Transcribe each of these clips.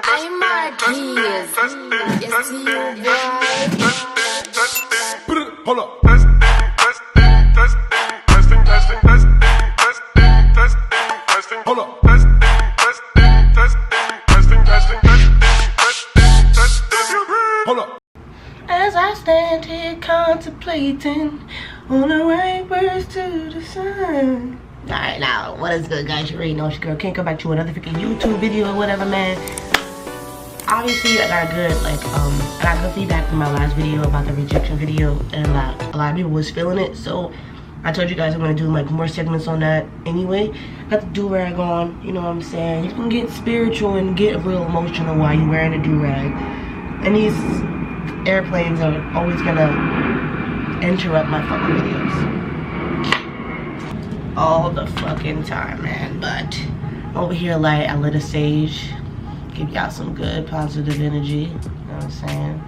I'm Marquise. Yes, you boy. Hold up. Hold up. Hold up. As I stand here contemplating on the right words to the sun. Alright, now, what is good, guys? You already know it's your girl. Can't come back to another freaking YouTube video or whatever, man. Obviously, I got good feedback from my last video about the rejection video, and a lot of people was feeling it. So I told you guys I'm gonna do like more segments on that anyway. Got the do-rag on, you know what I'm saying? You can get spiritual and get real emotional while you're wearing a do-rag. And these airplanes are always gonna interrupt my fucking videos. All the fucking time, man. But over here, like, I lit a sage. Give y'all some good positive energy. You know what I'm saying?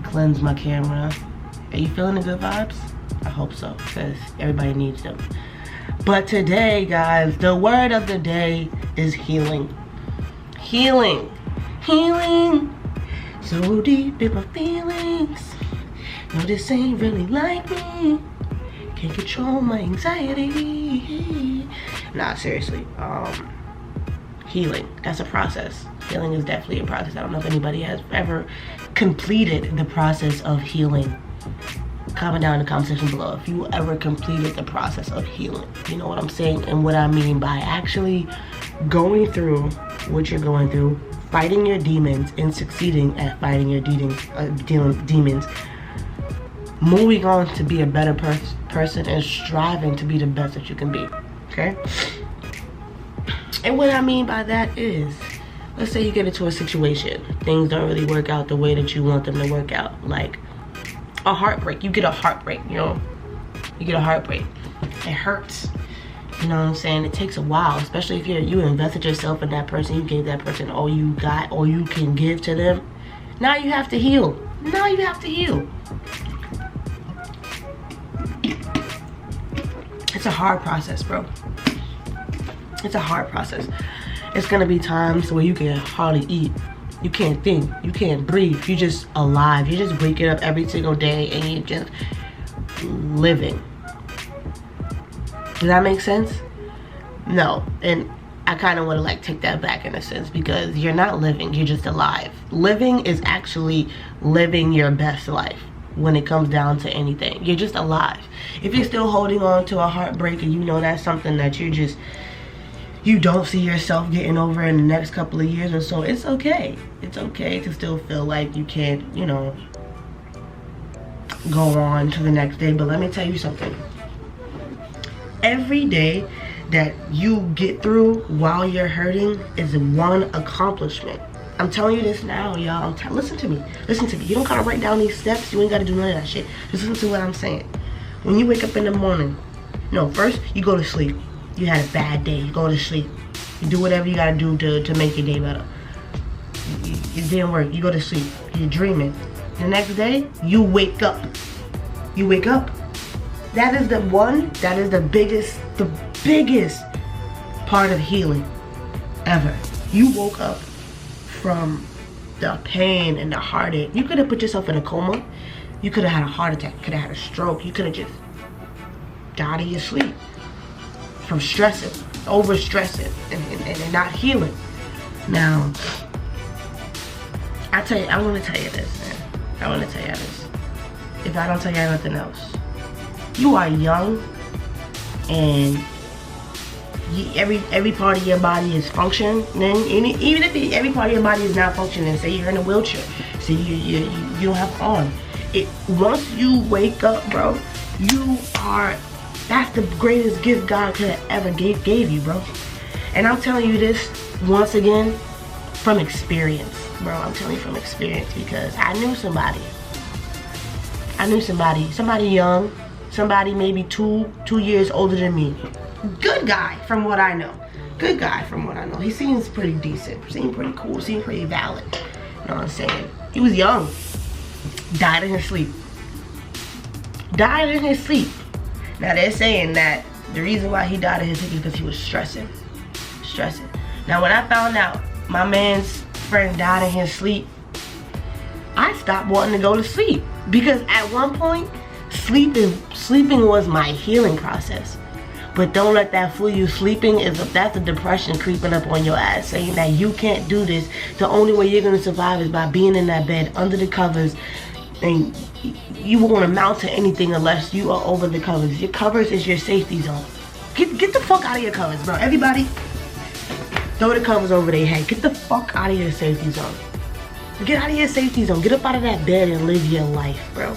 Cleanse my camera. Are you feeling the good vibes? I hope so, because everybody needs them. But today, guys, the word of the day is healing. Healing. Healing. So deep in my feelings. No, this ain't really like me. Can't control my anxiety. Nah, seriously. Healing. That's a process. Healing is definitely a process. I don't know if anybody has ever completed the process of healing. Comment down in the comment section below if you ever completed the process of healing. You know what I'm saying? And what I mean by actually going through what you're going through, fighting your demons and succeeding at fighting your demons, moving on to be a better person and striving to be the best that you can be. Okay? And what I mean by that is, let's say you get into a situation, things don't really work out the way that you want them to work out, like a heartbreak. You get a heartbreak, you know, you get a heartbreak. It hurts, you know what I'm saying? It takes a while, especially if you invested yourself in that person, you gave that person all you got, all you can give to them. Now you have to heal. Now you have to heal. It's a hard process, bro. It's a hard process. It's gonna be times where you can hardly eat. You can't think. You can't breathe. You're just alive. You're just waking up every single day and you're just living. Does that make sense? No. And I kind of want to like take that back in a sense, because you're not living. You're just alive. Living is actually living your best life. When it comes down to anything, you're just alive. If you're still holding on to a heartbreak and you know that's something that you don't see yourself getting over in the next couple of years or so, it's okay. It's okay to still feel like you can't, you know, go on to the next day. But let me tell you something. Every day that you get through while you're hurting is one accomplishment. I'm telling you this now, y'all. Listen to me. Listen to me. You don't gotta write down these steps. You ain't gotta do none of that shit. Just listen to what I'm saying. When you wake up in the morning, no, first you go to sleep. You had a bad day. You go to sleep. You do whatever you gotta do to make your day better. It didn't work. You go to sleep. You're dreaming. The next day, you wake up. You wake up. That is the biggest part of healing ever. You woke up from the pain and the heartache. You could have put yourself in a coma. You could have had a heart attack. You could have had a stroke. You could have just died in your sleep from stressing, over stressing, and not healing. Now, I want to tell you this, man. I want to tell you this. If I don't tell you nothing else, you are young, and every part of your body is functioning. Even if every part of your body is not functioning, say you're in a wheelchair, say you don't have arm. Once you wake up, bro, that's the greatest gift God could have ever gave you, bro. And I'm telling you this once again from experience, bro. I'm telling you from experience, because I knew somebody young, somebody maybe two years older than me. Good guy from what I know. Good guy from what I know. He seems pretty decent, seemed pretty cool, seemed pretty valid. You know what I'm saying? He was young. Died in his sleep. Died in his sleep. Now they're saying that the reason why he died in his sleep is because he was stressing. Now, when I found out my man's friend died in his sleep, I stopped wanting to go to sleep. Because at one point, sleeping was my healing process. But don't let that fool you. That's a depression creeping up on your ass, saying that you can't do this. The only way you're gonna survive is by being in that bed under the covers, and you won't amount to anything unless you are over the covers. Your covers is your safety zone. Get the fuck out of your covers, bro. Everybody, throw the covers over their head. Get the fuck out of your safety zone. Get out of your safety zone. Get up out of that bed and live your life, bro.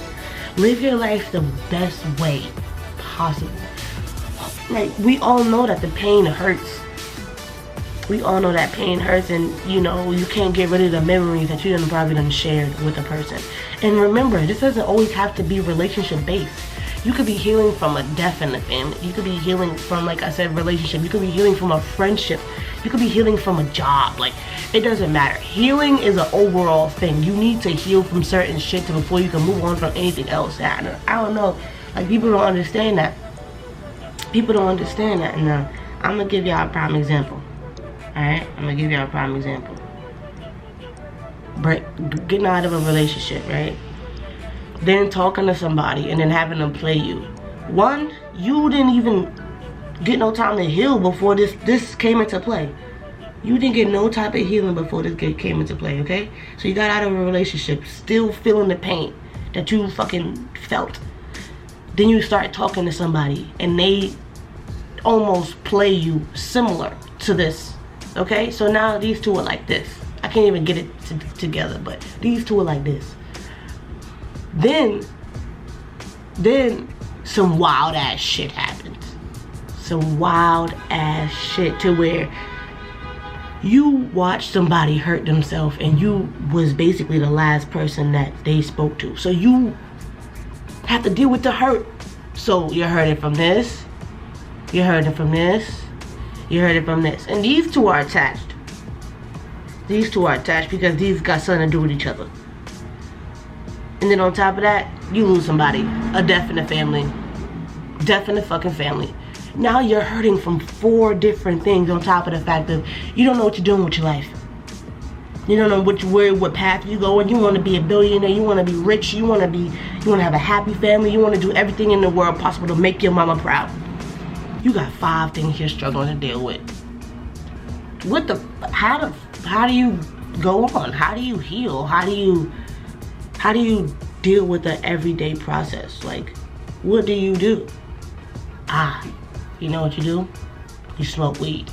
Live your life the best way possible. Like, we all know that the pain hurts. We all know that pain hurts, and you know, you can't get rid of the memories that you probably done shared with a person. And remember, this doesn't always have to be relationship based. You could be healing from a death in the family. You could be healing from, like I said, relationship. You could be healing from a friendship. You could be healing from a job. Like, it doesn't matter. Healing is an overall thing. You need to heal from certain shit before you can move on from anything else. I don't know. Like, people don't understand that. People don't understand that. Now, I'm gonna give y'all a prime example. Alright? I'm gonna give y'all a prime example. Getting out of a relationship, right? Then talking to somebody and then having them play you. One, you didn't even get no time to heal before this came into play. You didn't get no type of healing before this came into play, okay? So you got out of a relationship still feeling the pain that you fucking felt. Then you start talking to somebody and they almost play you similar to this, okay? So now these two are like this. I can't even get it together, but these two are like this. Then some wild ass shit happens. Some wild ass shit to where you watch somebody hurt themselves and you was basically the last person that they spoke to. So you have to deal with the hurt. So you're hurting from this, you're hurting from this, you're hurting from this. And these two are attached. These two are attached because these got something to do with each other. And then on top of that, you lose somebody. A death in the family. Death in the fucking family. Now you're hurting from 4 different things on top of the fact that you don't know what you're doing with your life. You don't know what path you go, and you want to be a billionaire, you want to be rich, you want to have a happy family, you want to do everything in the world possible to make your mama proud. You got 5 things you're struggling to deal with. How do you go on? How do you heal? How do you deal with the everyday process? Like, what do you do? You know what you do? You smoke weed.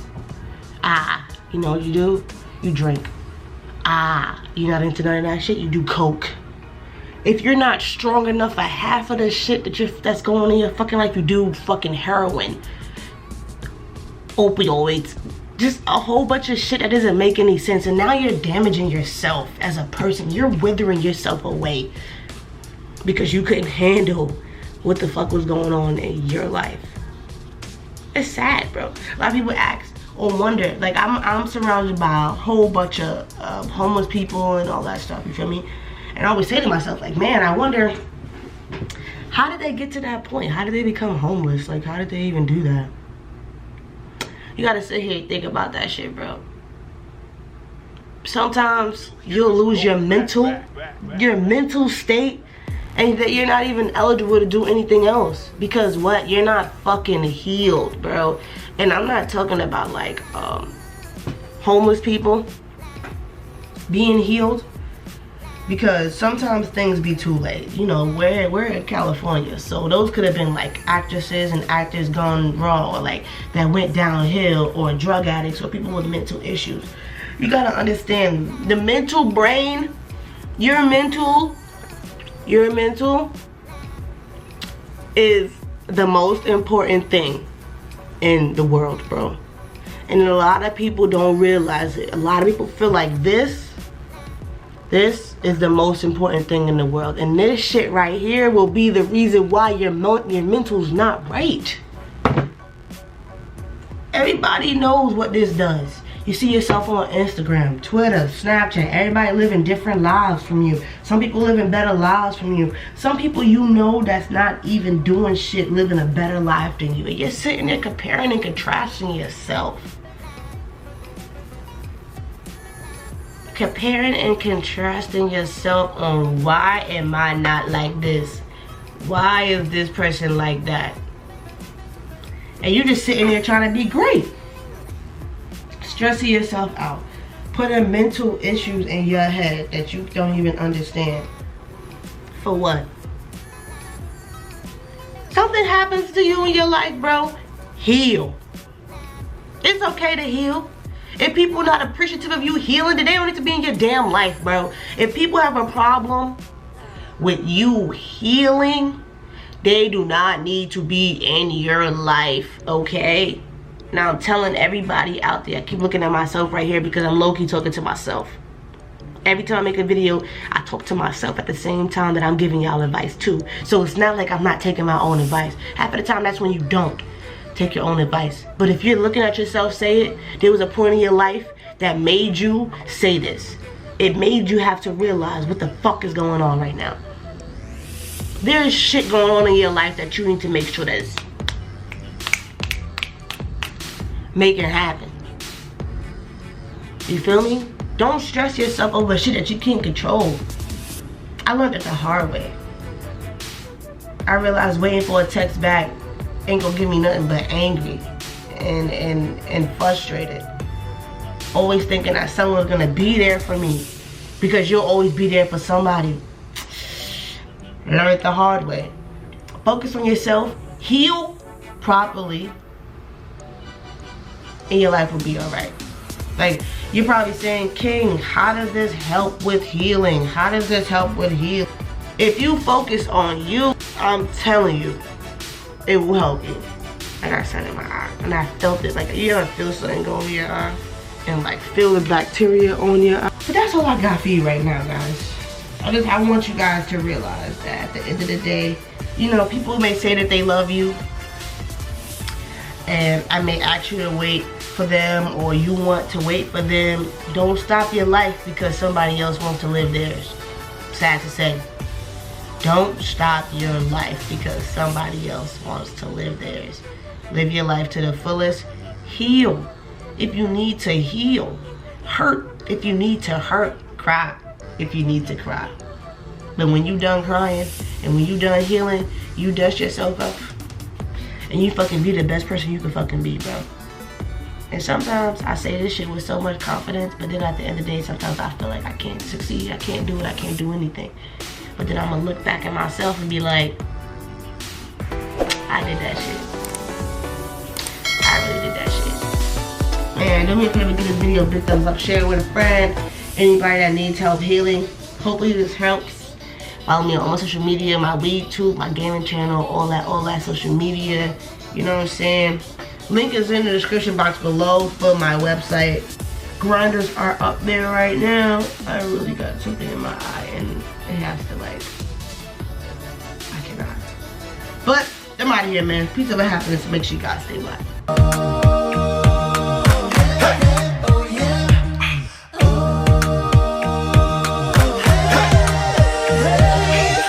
You know what you do? You drink. You're not into none of that shit? You do coke. If you're not strong enough for half of the shit that's going on in your fucking life, you do fucking heroin, opioids, just a whole bunch of shit that doesn't make any sense. And now you're damaging yourself as a person. You're withering yourself away because you couldn't handle what the fuck was going on in your life. It's sad, bro. A lot of people ask or wonder. Like, I'm surrounded by a whole bunch of homeless people and all that stuff, you feel me? And I always say to myself, like, man, I wonder, how did they get to that point? How did they become homeless? Like, how did they even do that? You gotta sit here and think about that shit, bro. Sometimes you'll lose your mental state, and that you're not even eligible to do anything else. Because what? You're not fucking healed, bro. And I'm not talking about, like, homeless people being healed. Because sometimes things be too late. You know, we're in California, so those could have been like actresses and actors gone wrong, or like that went downhill, or drug addicts, or people with mental issues. You gotta understand, the mental brain, your mental is the most important thing in the world, bro. And a lot of people don't realize it. A lot of people feel like this is the most important thing in the world, and this shit right here will be the reason why your mental's not right. Everybody knows what this does. You see yourself on Instagram, Twitter, Snapchat, everybody living different lives from you. Some people living better lives from you. Some people you know that's not even doing shit living a better life than you. And you're sitting there comparing and contrasting yourself. comparing and contrasting yourself on why am I not like this? Why is this person like that? And you just sitting there trying to be great. Stressing yourself out. Putting mental issues in your head that you don't even understand. For what? Something happens to you in your life, bro. Heal. It's okay to heal. If people are not appreciative of you healing, then they don't need to be in your damn life, bro. If people have a problem with you healing, they do not need to be in your life, okay? Now I'm telling everybody out there, I keep looking at myself right here because I'm low-key talking to myself. Every time I make a video, I talk to myself at the same time that I'm giving y'all advice too. So it's not like I'm not taking my own advice. Half of the time, that's when you don't take your own advice. But if you're looking at yourself say it, there was a point in your life that made you say this. It made you have to realize what the fuck is going on right now. There is shit going on in your life that you need to make sure that's make it happen. You feel me? Don't stress yourself over shit that you can't control. I learned it the hard way. I realized waiting for a text back ain't gonna give me nothing but angry and frustrated. Always thinking that someone's gonna be there for me because you'll always be there for somebody. Learn it the hard way. Focus on yourself. Heal properly. And your life will be alright. Like, you're probably saying, King, how does this help with healing? How does this help with healing? If you focus on you, I'm telling you, it will help you. I got something in my eye. And I felt it. Like, you ever feel something go in your eye? And like, feel the bacteria on your eye? But that's all I got for you right now, guys. I want you guys to realize that at the end of the day, you know, people may say that they love you. And I may ask you to wait for them, or you want to wait for them. Don't stop your life because somebody else wants to live theirs. Sad to say. Don't stop your life because somebody else wants to live theirs. Live your life to the fullest. Heal if you need to heal. Hurt if you need to hurt. Cry if you need to cry. But when you done crying and when you done healing, you dust yourself up. And you fucking be the best person you can fucking be, bro. And sometimes I say this shit with so much confidence, but then at the end of the day, sometimes I feel like I can't succeed, I can't do it, I can't do anything. But then I'm gonna look back at myself and be like, I did that shit. I really did that shit. And do me a favor, give this video a big thumbs up, share it with a friend, anybody that needs help healing. Hopefully this helps. Follow me on all my social media, my YouTube, my gaming channel, all that social media. You know what I'm saying? Link is in the description box below for my website. Grinders are up there right now. I really got something in my eye and it has to like, I cannot. But I'm out of here, man. Peace, love, and happiness. Make sure you guys stay black.